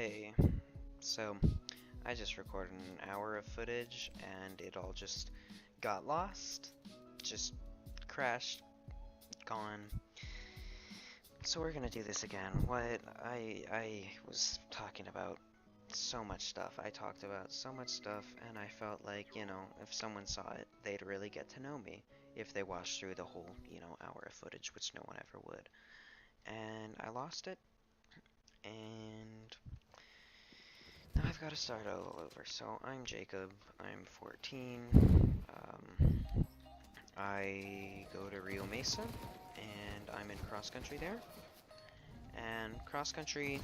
Hey, so I just recorded an hour of footage and it all just got lost, just crashed, gone. So we're gonna do this again. I was talking about so much stuff. I talked about so much stuff and I felt like, if someone saw it, they'd really get to know me if they watched through the whole, hour of footage, which no one ever would. And I lost it and now I've got to start all over. So I'm Jacob. I'm 14. I go to Rio Mesa, and I'm in cross country there. And cross country,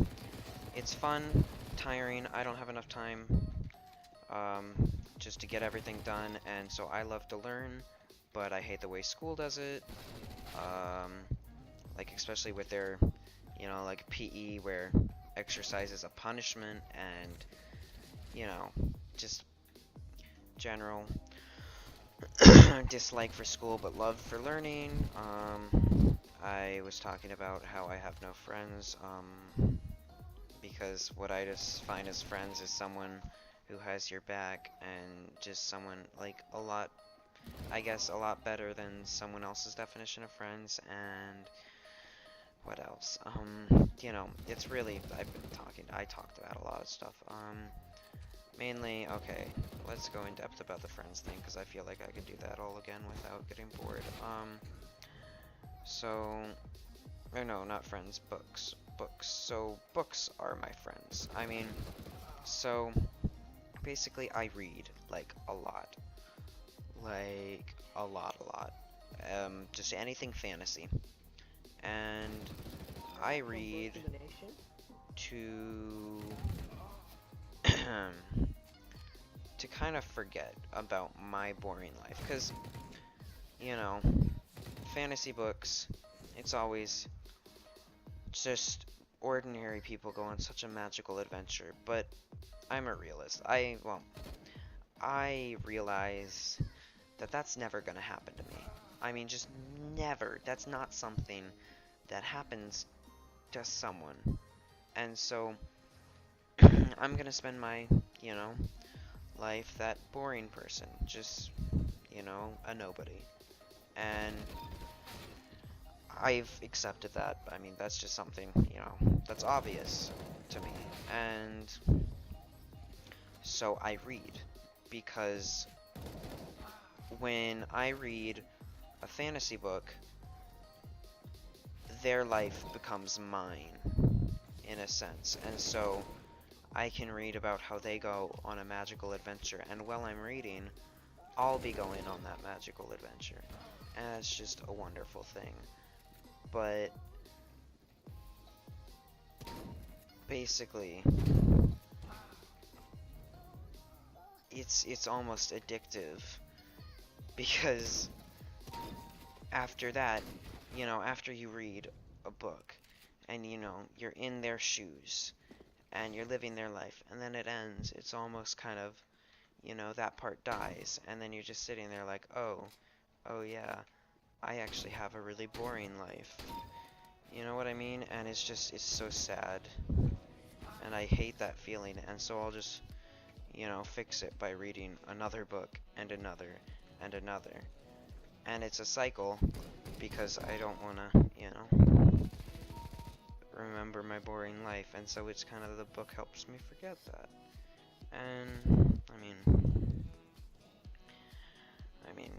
it's fun, tiring. I don't have enough time um, just to get everything done, and so I love to learn, but I hate the way school does it. Um, like especially with their, like PE where exercise is a punishment, and just general dislike for school but love for learning. I was talking about how I have no friends, because what I just find as friends is someone who has your back and just someone like I guess a lot better than someone else's definition of friends. And what else? It's really, I talked about a lot of stuff. Mainly, okay, let's go in depth about the friends thing, because I feel like I could do that all again without getting bored. So, or no, not friends, books. Books. So, books are my friends. So, basically, I read, like, a lot. Like, a lot. Just anything fantasy. And I read to to kind of forget about my boring life, because fantasy books, it's always just ordinary people go on such a magical adventure. But I'm a realist. I realize that that's never gonna happen to me. Just never. That's not something that happens to someone. And so I'm gonna spend my, life that boring person, just, a nobody. And I've accepted that. That's just something, that's obvious to me. And so I read, because when I read a fantasy book, their life becomes mine, in a sense. And so I can read about how they go on a magical adventure, and while I'm reading, I'll be going on that magical adventure. And it's just a wonderful thing. But basically, it's almost addictive, because after that, after you read a book and you're in their shoes and you're living their life, and then it ends, it's almost kind of, that part dies, and then you're just sitting there like, oh yeah, I actually have a really boring life. You know what I mean? And it's so sad. And I hate that feeling, and so I'll just, fix it by reading another book and another and another. And it's a cycle, because I don't want to, remember my boring life, and so it's kind of, the book helps me forget that. And I mean,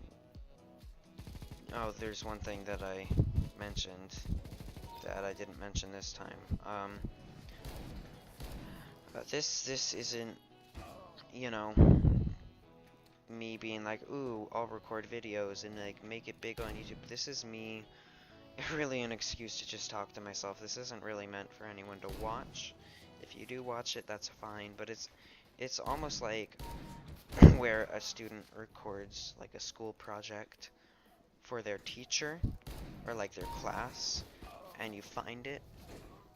oh, there's one thing that I mentioned that I didn't mention this time. This isn't, me being like, ooh, I'll record videos and like make it big on YouTube. This is me really an excuse to just talk to myself. This isn't really meant for anyone to watch. If you do watch it, that's fine, but it's almost like where a student records like a school project for their teacher or like their class, and you find it.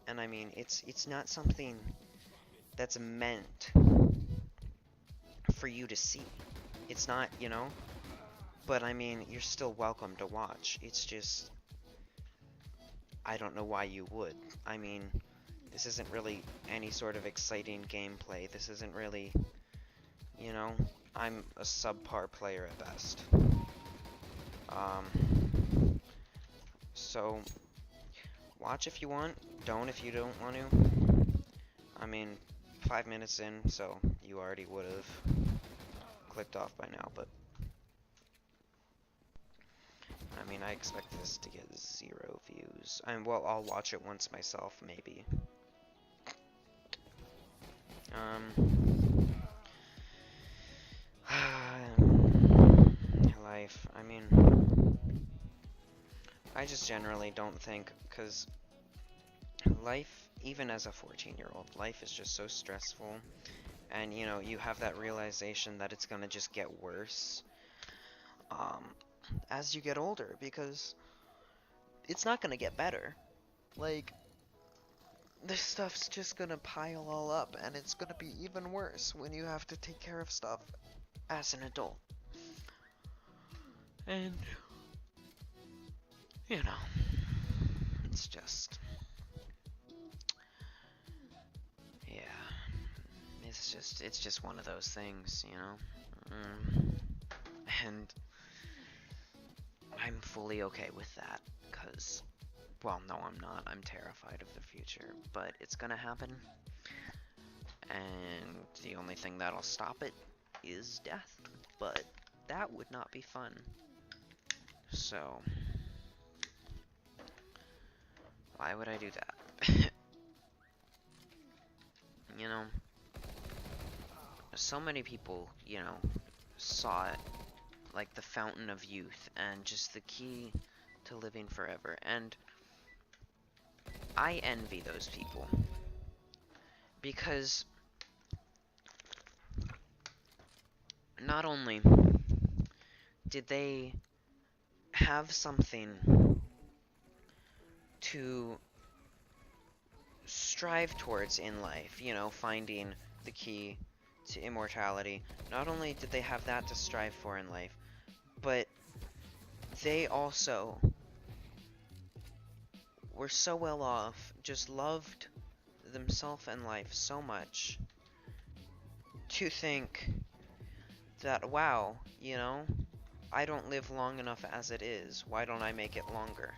And it's not something that's meant for you to see. It's not, but you're still welcome to watch. It's just, I don't know why you would. this isn't really any sort of exciting gameplay. This isn't really, you know, I'm a subpar player at best. So, watch if you want, don't if you don't want to. I mean, 5 minutes in, so you already would have clicked off by now, but I mean, I expect this to get 0 views. Well, I'll watch it once myself, maybe. Life, I mean, I just generally don't think, because life, even as a 14-year-old, life is just so stressful, and, you know, you have that realization that it's gonna just get worse, as you get older, because it's not gonna get better. Like, this stuff's just gonna pile all up, and it's gonna be even worse when you have to take care of stuff as an adult. And, you know, it's just, yeah, it's just one of those things, you know, and I'm fully okay with that, because, well, no, I'm not, I'm terrified of the future, but it's gonna happen, and the only thing that'll stop it is death, but that would not be fun. So, why would I do that? You know, so many people, you know, saw it like the fountain of youth and just the key to living forever, and I envy those people, because not only did they have something to strive towards in life, you know, finding the key to immortality, not only did they have that to strive for in life, but they also were so well off, just loved themselves and life so much, to think that, wow, you know, I don't live long enough as it is, why don't I make it longer?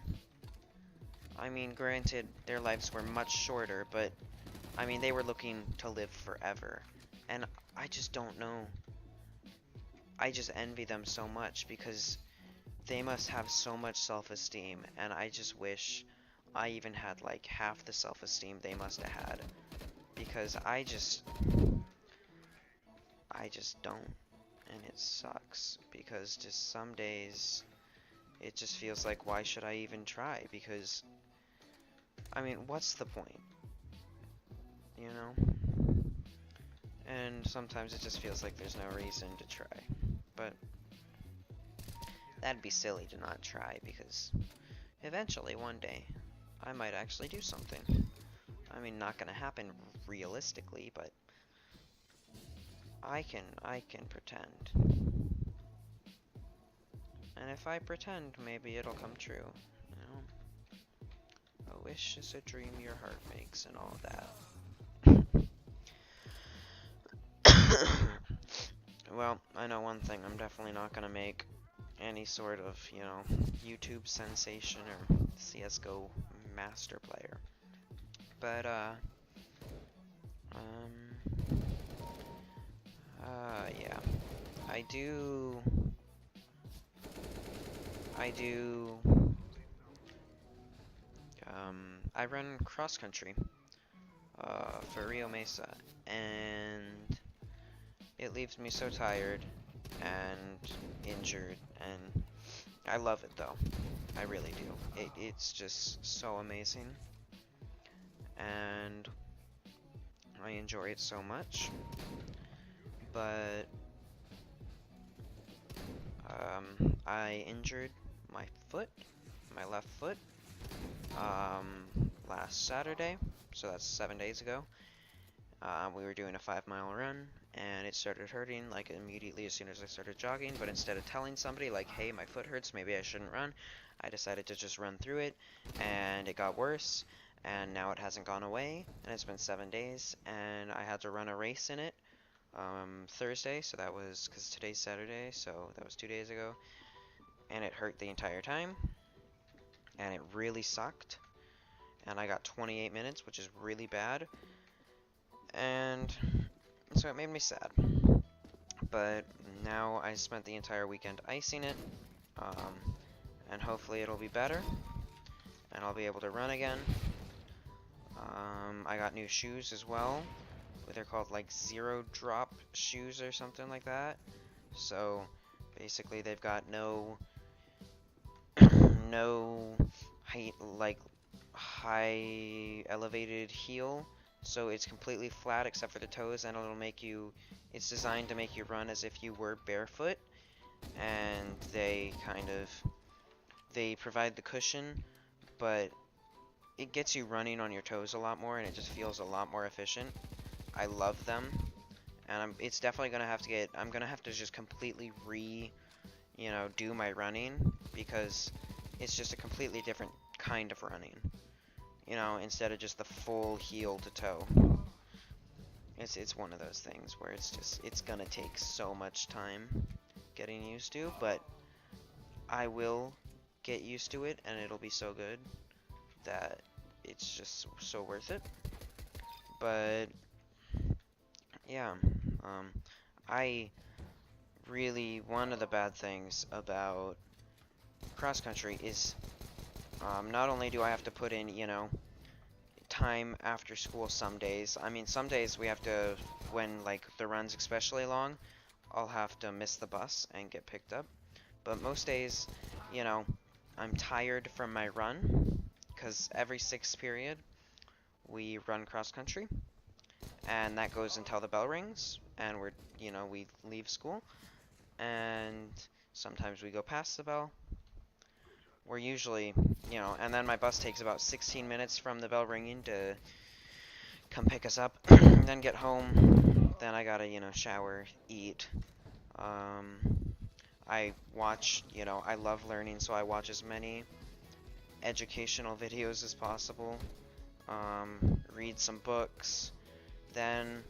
I mean, granted, their lives were much shorter, but, I mean, they were looking to live forever, and I just don't know. I just envy them so much, because they must have so much self-esteem, and I just wish I even had, like, half the self-esteem they must have had, because I just don't, and it sucks, because just some days, it just feels like, why should I even try, because, I mean, what's the point, you know? And sometimes it just feels like there's no reason to try, but that'd be silly to not try, because eventually, one day, I might actually do something. I mean, not gonna happen realistically, but I can pretend. And if I pretend, maybe it'll come true, you know? A wish is a dream your heart makes and all that. Well, I know one thing, I'm definitely not gonna make any sort of, you know, YouTube sensation or CSGO master player. But, yeah. I run cross country, for Rio Mesa, and it leaves me so tired and injured, and I love it though. I really do. It's just so amazing, and I enjoy it so much, but I injured my foot, my left foot, last Saturday, so that's 7 days ago. We were doing a 5-mile run, and it started hurting like immediately as soon as I started jogging, but instead of telling somebody like, hey, my foot hurts, maybe I shouldn't run, I decided to just run through it, and it got worse, and now it hasn't gone away, and it's been 7 days, and I had to run a race in it Thursday, so that was, because today's Saturday, so that was 2 days ago, and it hurt the entire time, and it really sucked, and I got 28 minutes, which is really bad, and so it made me sad. But now I spent the entire weekend icing it, um, and hopefully it'll be better, and I'll be able to run again. I got new shoes as well. They're called like zero drop shoes or something like that. So basically they've got no no height, like high elevated heel, so it's completely flat except for the toes, and it's designed to make you run as if you were barefoot, and they provide the cushion, but it gets you running on your toes a lot more, and it just feels a lot more efficient. I love them, and it's definitely I'm gonna have to just completely do my running, because it's just a completely different kind of running, instead of just the full heel to toe. It's one of those things where it's gonna take so much time getting used to, but I will get used to it, and it'll be so good that it's just so worth it. But yeah, I really, one of the bad things about cross country is not only do I have to put in, time after school some days. I mean, some days we have to, when like the run's especially long, I'll have to miss the bus and get picked up. But most days, I'm tired from my run, because every sixth period we run cross country, and that goes until the bell rings, and we leave school, and sometimes we go past the bell. We're usually, and then my bus takes about 16 minutes from the bell ringing to come pick us up, then get home, then I gotta, shower, eat. I watch, I love learning, so I watch as many educational videos as possible, read some books, then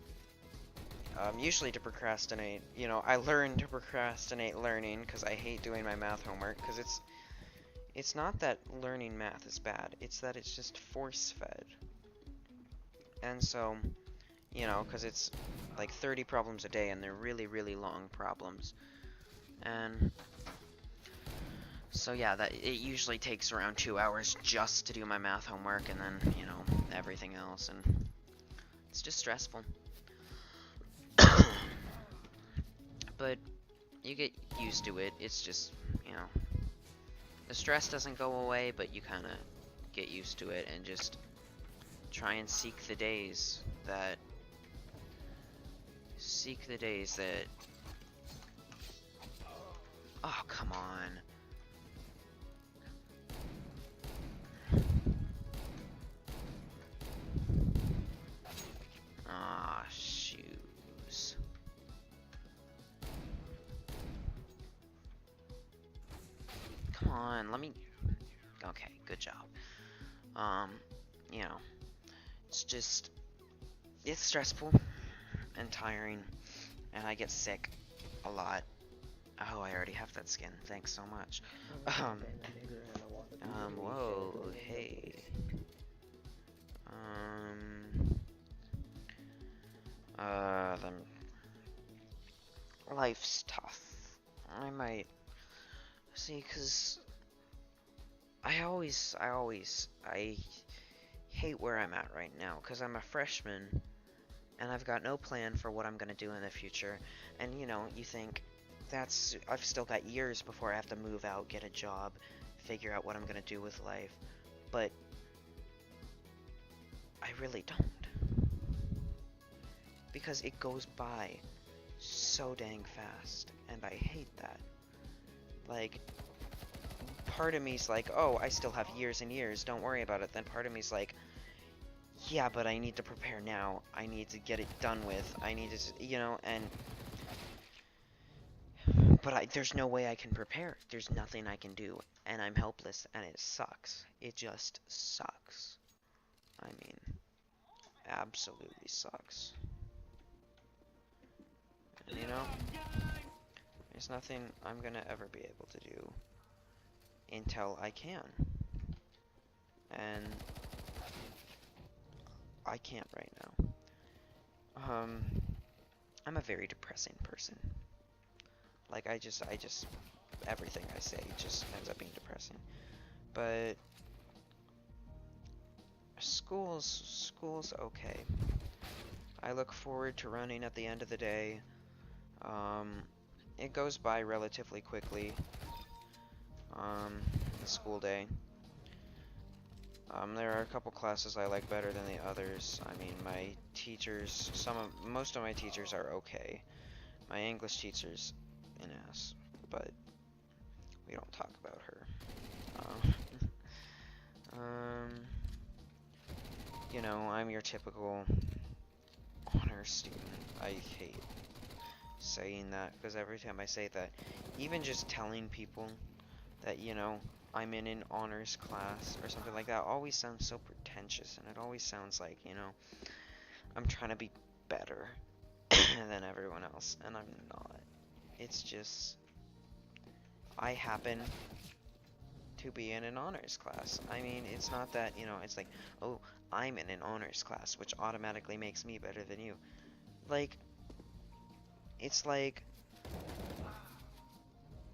usually to procrastinate, I learn to procrastinate learning because I hate doing my math homework, because it's not that learning math is bad, it's that it's just force-fed. And so, because it's like 30 problems a day, and they're really, really long problems. And so yeah, that it usually takes around 2 hours just to do my math homework, and then, everything else, and it's just stressful. But you get used to it. It's just, the stress doesn't go away, but you kind of get used to it and just try and seek the days that oh, come on. Ah, shoes. Come on, let me... Okay, good job. It's stressful and tiring, and I get sick a lot. Oh, I already have that skin. Thanks so much. Whoa, hey. Life's tough. I might see, cause I hate where I'm at right now, cause I'm a freshman, and I've got no plan for what I'm gonna do in the future. And you think I've still got years before I have to move out, get a job, figure out what I'm gonna do with life, but I really don't, because it goes by so dang fast, and I hate that. Like, part of me's like, oh, I still have years and years, don't worry about it. Then part of me's like, yeah, but I need to prepare now. I need to get it done with. I need to, but there's no way I can prepare. There's nothing I can do, and I'm helpless, and it sucks. It just sucks. I mean, absolutely sucks. And, you know, there's nothing I'm gonna ever be able to do until I can. And I can't right now. I'm a very depressing person. Like, everything I say just ends up being depressing. But school's okay. I look forward to running at the end of the day. Um, it goes by relatively quickly. The school day. There are a couple classes I like better than the others. I mean, my teachers, most of my teachers are okay. My English teacher's an ass, but we don't talk about her. Um, you know, I'm your typical honor student. I hate saying that because every time I say that, even just telling people that, you know, I'm in an honors class or something like that always sounds so pretentious, and it always sounds like, you know, I'm trying to be better than everyone else, and I'm not. It's just, I happen to be in an honors class. I mean, it's not that, you know, it's like, oh, I'm in an honors class, which automatically makes me better than you. Like, it's like,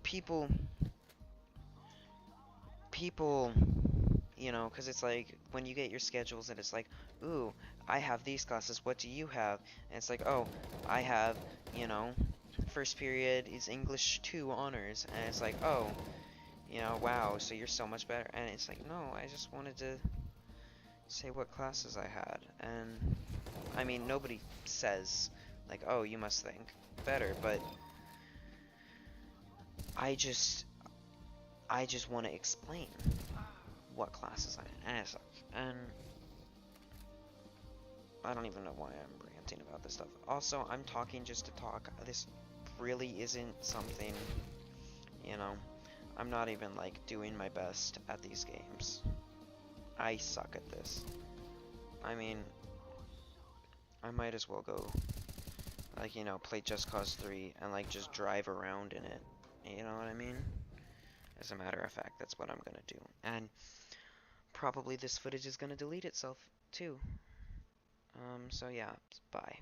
people, people, you know, because it's like, when you get your schedules and it's like, ooh, I have these classes, what do you have? And it's like, oh, I have, you know, first period is English 2 honors, and it's like, oh, you know, wow, so you're so much better. And it's like, no, I just wanted to say what classes I had. And I mean, nobody says like, oh, you must think better, but I just want to explain what classes I had, and it sucks. And I don't even know why I'm ranting about this stuff. Also, I'm talking just to talk. This really isn't something, you know, I'm not even like doing my best at these games. I suck at this. I mean, I might as well go, like, you know, play Just Cause 3 and, like, just drive around in it. You know what I mean? As a matter of fact, that's what I'm gonna do. And probably this footage is gonna delete itself, too. So yeah, bye.